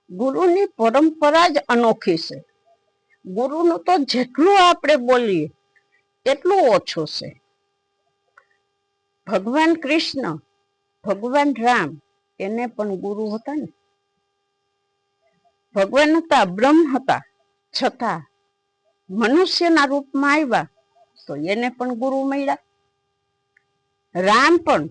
ગુરુની પરંપરા જ અનોખી છે. ગુરુનું તો જેટલું આપણે બોલીએ એટલું ઓછું છે. ભગવાન કૃષ્ણ, ભગવાન રામ એને પણ ગુરુ હતા ને. ભગવાન હતા, બ્રહ્મ હતા, છતાં મનુષ્યના રૂપમાં આવ્યા તો એને પણ ગુરુ મળ્યા. રામ પણ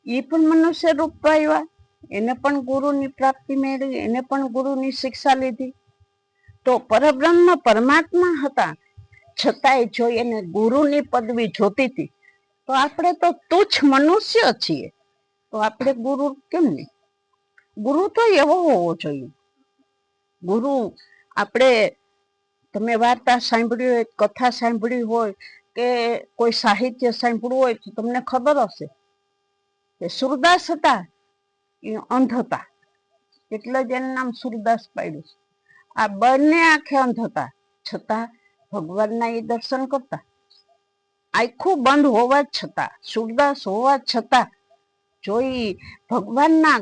એ પણ મનુષ્ય રૂપમાં આવ્યા, એને પણ ગુરુની પ્રાપ્તિ મેળવી, એને પણ ગુરુની શિક્ષા લીધી. તો પરબ્રહ્મ પરમાત્મા હતા, છતાંય જો એને ગુરુની પદવી જોતી હતી, તો આપણે તો તુચ્છ મનુષ્ય છીએ, તો આપણે ગુરુ કેમ નહીં? ગુરુ તો એવો હોવો જોઈએ. ગુરુ આપણે, તમે વાર્તા સાંભળી હોય, કથા સાંભળી હોય કે કોઈ સાહિત્ય સાંભળવું હોય તો તમને ખબર હશે કે સુરદાસ હતા એ અંધ હતા, એટલે જ એનું નામ સુરદાસ પાડ્યું. આ બંને આંખે અંધ હતા, છતાં ભગવાનના એ દર્શન કરતા. આખું બંધ હોવા છતાં, સુરદાસ હોવા છતાં જો એ ભગવાનના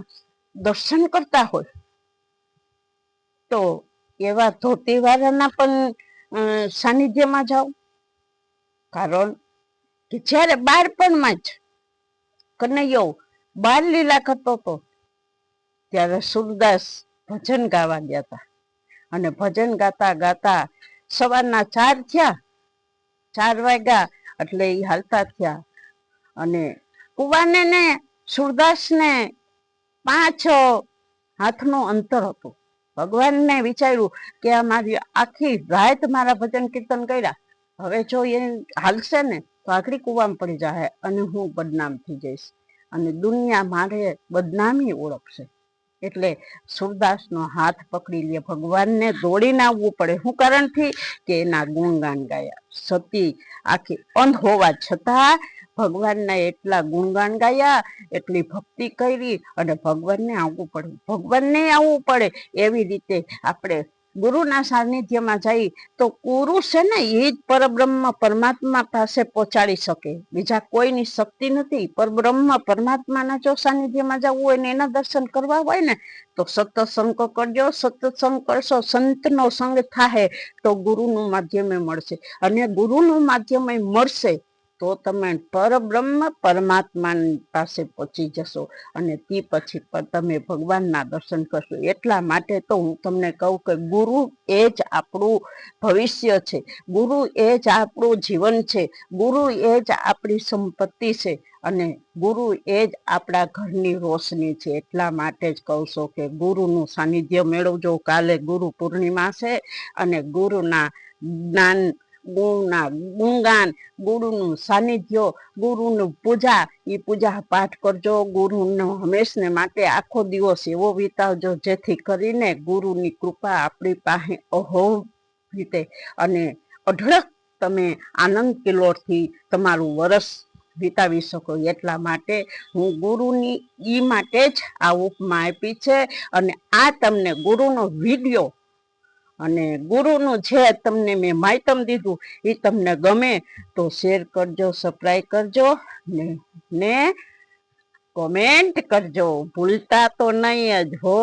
દર્શન કરતા હોય તો એવા ધોતીવાળાના પણ સાનિધ્યમાં જાઓ. કારણ કે જ્યારે બાળપણમાં જ કનૈયો બાળ લીલા કરતો હતો ત્યારે સુરદાસ ભજન ગાવા ગયા હતા, અને ભજન ગાતા ગાતા સવારના 4 થયા, 4 વાગ્યા એટલે એ હાલતા થયા, અને કુવાને ને સુરદાસને 5 હાથનું અંતર હતું. ભગવાનને વિચાર્યું કે આ મારી આખી રાત મારા ભજન કીર્તન કર્યા, હવે જો એ હાલશે ને તો આખરી કુવામાં પડી જાય અને હું બદનામ થઈ જઈશ, અને દુનિયા મારે બદનામી ઓળખશે. એટલે સુરદાસનો હાથ પકડી લે, ભગવાનને દોડીને આવવું પડે. શું કારણથી? કે એના ગુણગાન ગાયા. સતી આખી અંધ હોવા છતાં ભગવાનના એટલા ગુણગાન ગાયા, એટલી ભક્તિ કરી, અને ભગવાનને આવવું પડે, ભગવાનને આવવું પડે. એવી રીતે આપણે ગુરુના સાનિધ્યમાં જઈ તો ગુરુ છે ને એ જ પરબ્રહ્મ પરમાત્મા પાસે પહોંચાડી શકે, બીજા કોઈની શક્તિ નથી. પરબ્રહ્મ પરમાત્માના જો સાનિધ્યમાં જવું હોય ને એના દર્શન કરવા હોય ને તો સત્સંગ કરજો. સત્સંગ કરશો, સંતનો સંગ થાય તો ગુરુનું માધ્યમે મળશે, અને ગુરુનું માધ્યમે મળશે તો તમે પરબ્રહ્મ પરમાત્મા પાસે પહોંચી જશો, અને તે પછી તમે ભગવાનના દર્શન કરશો. એટલા માટે તો હું તમને કહું કે ગુરુ એ જ આપણું ભવિષ્ય છે, ગુરુ એ જ આપણું જીવન છે, ગુરુ એ જ આપણી સંપત્તિ છે, અને ગુરુ એ જ આપણા ઘરની રોશની છે. એટલા માટે જ કહું છું કે ગુરુનું સાનિધ્ય મેળવજો. કાલે ગુરુ પૂર્ણિમા છે, અને ગુરુના જ્ઞાન, ગુરુના ગુણગાન, ગુરુનું સાનિધ્ય, ગુરુનું પૂજા, એ પૂજા પાઠ કરજો. ગુરુનો હંમેશને માટે આખો દિવસ એવો વિતાવજો જેથી કરીને ગુરુની કૃપા આપણી પાસે અહોમ રીતે અને અઢળક તમે આનંદ કિલ્લોળથી તમારું વરસ વિતાવી શકો. એટલા માટે હું ગુરુની ઈ માટે જ આ ઉપમા આપી છે, અને આ તમને ગુરુનો વિડીયો અને ગુરુનું જે તમને મેં માહિતમ દીધું એ તમને ગમે તો શેર કરજો, સબસ્ક્રાઇબ કરજો ને કોમેન્ટ કરજો, ભૂલતા તો નહીં જ હો.